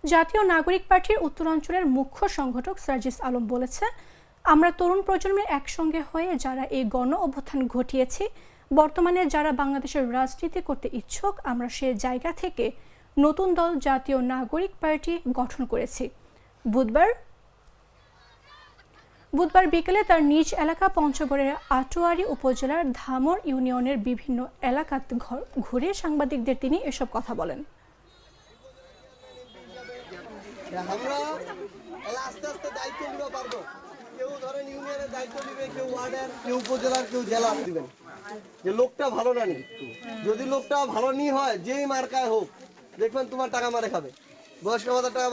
জাতীয় নাগরিক পার্টির উত্তরাঞ্চলের মুখ্য সংগঠক সার্জিস আলম বলেছে, আমরা তরুণ প্রজন্মের একসঙ্গে হয়ে যারা এই গণ অভ্যুত্থান ঘটিয়েছি, বর্তমানে যারা বাংলাদেশের রাজনীতি করতে ইচ্ছুক, আমরা সে জায়গা থেকে নতুন দল জাতীয় নাগরিক পার্টি গঠন করেছি। বুধবার বিকেলে তার নিজ এলাকা পঞ্চগড়ের আটোয়ারী উপজেলার ধামর ইউনিয়নের বিভিন্ন এলাকাতে ঘুরে সাংবাদিকদের তিনি এসব কথা বলেন। আমরা আস্তে আস্তে দায়িত্ব নিতে পারবো। কেউ ধরেন ইউনিয়নের দায়িত্ব দিবে, কেউ ওয়ার্ডের, কেউ উপজেলার, কেউ জেলার দিবেন। যে লোকটা ভালো না নি, যদি লোকটা ভালো নি হয়, যেই মার্কায় হোক, দেখবেন তোমার টাকা মারে খাবে। বয়স্ক ভাতার টাকা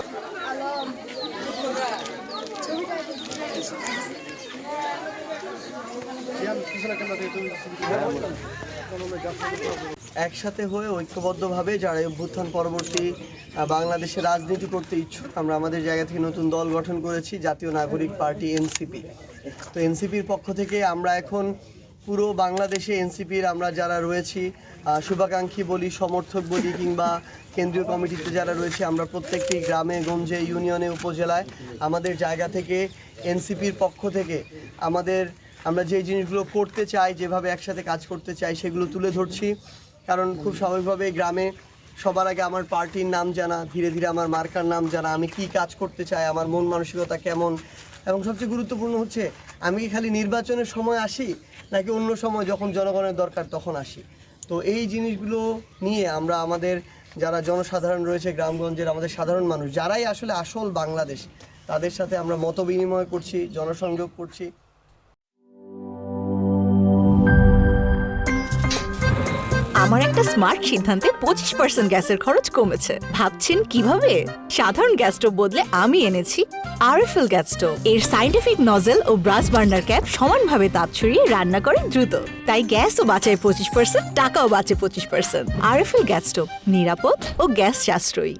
একসাথে হয়ে ঐক্যবদ্ধভাবে যারা অভ্যুত্থান পরবর্তী বাংলাদেশে রাজনীতি করতে ইচ্ছুক, আমরা আমাদের জায়গা থেকে নতুন দল গঠন করেছি, জাতীয় নাগরিক পার্টি এনসিপি। তো এনসিপির পক্ষ থেকে আমরা এখন পুরো বাংলাদেশে এনসিপির আমরা যারা রয়েছি, শুভাকাঙ্ক্ষী বলি, সমর্থক বলি, কিংবা কেন্দ্রীয় কমিটিতে যারা রয়েছে, আমরা প্রত্যেকটি গ্রামে গঞ্জে, ইউনিয়নে, উপজেলায় আমাদের জায়গা থেকে এনসিপির পক্ষ থেকে আমরা যে জিনিসগুলো করতে চাই, যেভাবে একসাথে কাজ করতে চাই, সেগুলো তুলে ধরছি। কারণ খুব স্বাভাবিকভাবে গ্রামে সবার আগে আমার পার্টির নাম জানা, ধীরে ধীরে আমার মার্কার নাম জানা, আমি কি কাজ করতে চাই, আমার মন মানসিকতা কেমন, এবং সবচেয়ে গুরুত্বপূর্ণ হচ্ছে আমি কি খালি নির্বাচনের সময় আসি নাকি অন্য সময় যখন জনগণের দরকার তখন আসি। তো এই জিনিসগুলো নিয়ে আমরা আমাদের যারা জনসাধারণ রয়েছে, গ্রামগঞ্জের আমাদের সাধারণ মানুষ, যারাই আসলে আসল বাংলাদেশ, তাদের সাথে আমরা মত বিনিময় করছি, জনসংযোগ করছি। আমার একটা স্মার্ট সিদ্ধান্তে 25% গ্যাসের খরচ কমেছে। ভাবছেন কিভাবে? সাধারণ গ্যাস স্টোভ বদলে আমি এনেছি আরএফএল গ্যাস স্টোভ। এর সাইন্টিফিক নজল ও ব্রাস বার্নার ক্যাপ সমানভাবে তাপ ছড়িয়ে রান্না করে দ্রুত, তাই গ্যাসও বাঁচায় 25%, টাকাও বাঁচে 25%। আরএফএল গ্যাস স্টোভ নিরাপদ ও গ্যাস সাশ্রয়ী।